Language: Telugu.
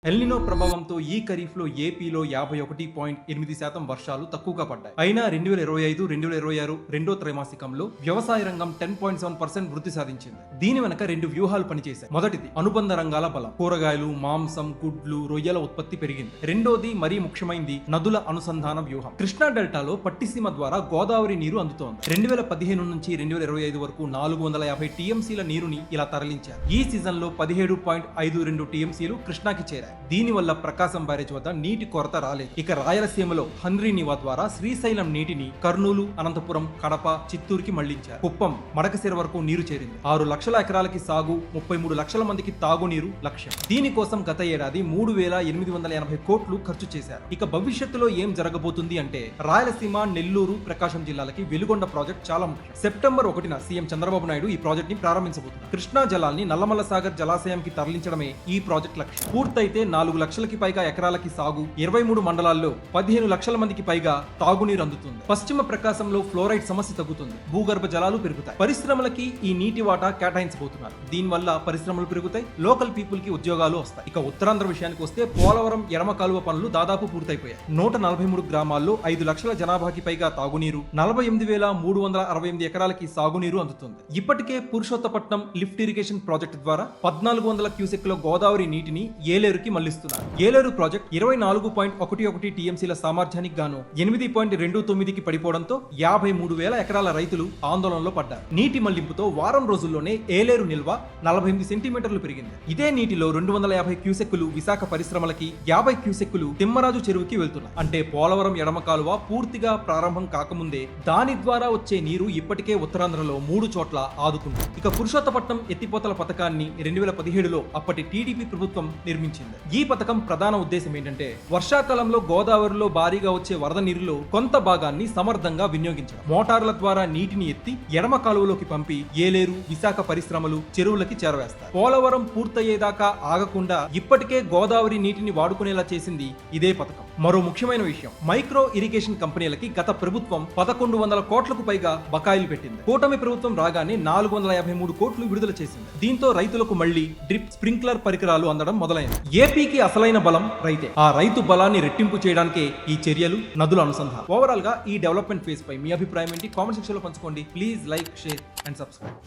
ఎల్నినో ప్రభావంతో ఈ ఖరీఫ్లో ఏపీలో 51.8% వర్షాలు తక్కువగా పడ్డాయి. అయినా 2025-2026 రెండో త్రైమాసికంలో వ్యవసాయ రంగం 10.7% వృద్ధి సాధించింది. దీని వెనక రెండు వ్యూహాలు పనిచేశాయి. మొదటిది అనుబంధ రంగాల బలం. కూరగాయలు, మాంసం, గుడ్లు, రొయ్యల ఉత్పత్తి పెరిగింది. రెండోది మరీ ముఖ్యమైనది నదుల అనుసంధాన వ్యూహం. కృష్ణా డెల్టాలో పట్టిసీమ ద్వారా గోదావరి నీరు అందుతోంది. 2015 నుంచి 2025 వరకు 450 టీఎంసీల నీరుని ఇలా తరలించారు. ఈ సీజన్ లో 17.52 టీఎంసీలు కృష్ణాకి చేరాయి. దీనివల్ల ప్రకాశం బ్యారేజ్ వద్ద నీటి కొరత రాలేదు. ఇక రాయలసీమలో హంద్రీ నివా ద్వారా శ్రీశైలం నీటిని కర్నూలు, అనంతపురం, కడప, చిత్తూరుకి మళ్లించారు. కుప్పం, మడకశిర వరకు నీరు చేరింది. 6 లక్షల ఎకరాలకి సాగు, 33 లక్షల మందికి తాగునీరు లక్ష్యం. దీనికోసం గత ఏడాది 3,880 కోట్లు ఖర్చు చేశారు. ఇక భవిష్యత్తులో ఏం జరగబోతుంది అంటే రాయలసీమ, నెల్లూరు, ప్రకాశం జిల్లాలకి వెలుగొండ ప్రాజెక్ట్ చాలా ముఖ్యం. సెప్టెంబర్ 1న సీఎం చంద్రబాబు నాయుడు ఈ ప్రాజెక్ట్ ని ప్రారంభించబోతున్నారు. కృష్ణా జలాల్ని నల్లమల్ల సాగర్ జలాశయంకి తరలించడమే ఈ ప్రాజెక్ట్ లక్ష్యం. పూర్తయితే 4 లక్షలకి పైగా ఎకరాలకి సాగు, 23 మండలాల్లో 15 లక్షల మందికి పైగా తాగునీరు అందుతుంది. పశ్చిమ ప్రకాశంలో ఫ్లోరైడ్ సమస్య తగ్గుతుంది. భూగర్భ జలాలు పెరుగుతాయి. పరిశ్రమలకి ఈ నీటి వాటా కేటాయించబోతున్నారు. దీనివల్ల పరిశ్రమలు పెరుగుతాయి, లోకల్ పీపుల్ కి ఉద్యోగాలు వస్తాయి. ఇక ఉత్తరాంధ్ర విషయానికి వస్తే పోలవరం ఎడమ కాలువ పనులు దాదాపు పూర్తయిపోయాయి. 143 గ్రామాల్లో 5 లక్షల జనాభాకి పైగా తాగునీరు, 48,368 ఎకరాలకి సాగునీరు అందుతుంది. ఇప్పటికే పురుషోత్తపట్నం లిఫ్ట్ ఇరిగేషన్ ప్రాజెక్టు ద్వారా 1400 క్యూసెక్ల గోదావరి నీటిని ఏలేరుకి మళ్లిస్తున్నారు. ఏలేరు ప్రాజెక్ట్ 24.11 టీఎంసీల సామర్థ్యానికి గాను 8.29కి పడిపోవడంతో 53,000 ఎకరాల రైతులు ఆందోళనలో పడ్డారు. నీటి మళ్లింపుతో వారం రోజుల్లోనే ఏలేరు నిల్వ 48 సెంటీమీటర్లు పెరిగింది. ఇదే నీటిలో 250 క్యూసెక్కులు విశాఖ పరిశ్రమలకి, 50 క్యూసెక్కులు తిమ్మరాజు చెరువుకి వెళ్తున్నాయి. అంటే పోలవరం ఎడమ కాలువ పూర్తిగా ప్రారంభం కాకముందే దాని ద్వారా వచ్చే నీరు ఇప్పటికే ఉత్తరాంధ్రలో 3 చోట్ల ఆదుకుంది. ఇక పురుషోత్తపట్నం ఎత్తిపోతల పథకాన్ని 2017లో అప్పటి టీడీపీ ప్రభుత్వం నిర్మించింది. ఈ పథకం ప్రధాన ఉద్దేశం ఏంటంటే వర్షాకాలంలో గోదావరిలో భారీగా వచ్చే వరద నీరులో కొంత భాగాన్ని సమర్థంగా వినియోగించడం. మోటార్ల ద్వారా నీటిని ఎత్తి ఎడమ కాలువలోకి పంపి ఏలేరు, విశాఖ పరిశ్రమలు, చెరువులకి చేరవేస్తారు. పోలవరం పూర్తయ్యేదాకా ఆగకుండా ఇప్పటికే గోదావరి నీటిని వాడుకునేలా చేసింది ఇదే పథకం. మరో ముఖ్యమైన విషయం, మైక్రో ఇరిగేషన్ కంపెనీలకి గత ప్రభుత్వం 1100 కోట్లకు పైగా బకాయిలు పెట్టింది. కూటమి ప్రభుత్వం రాగానే 453 కోట్లు విడుదల చేసింది. దీంతో రైతులకు మళ్లీ డ్రిప్, స్ప్రింక్లర్ పరికరాలు అందడం మొదలైంది. ఏపీకి అసలైన బలం రైతే. ఆ రైతు బలాన్ని రెట్టింపు చేయడానికే ఈ చర్యలు, నదుల అనుసంధానం. ఓవరాల్ గా ఈ డెవలప్మెంట్ ఫేజ్ పై మీ అభిప్రాయం ఏంటి? కామెంట్ సెక్షన్ లో పంచుకోండి. Please like, share and subscribe.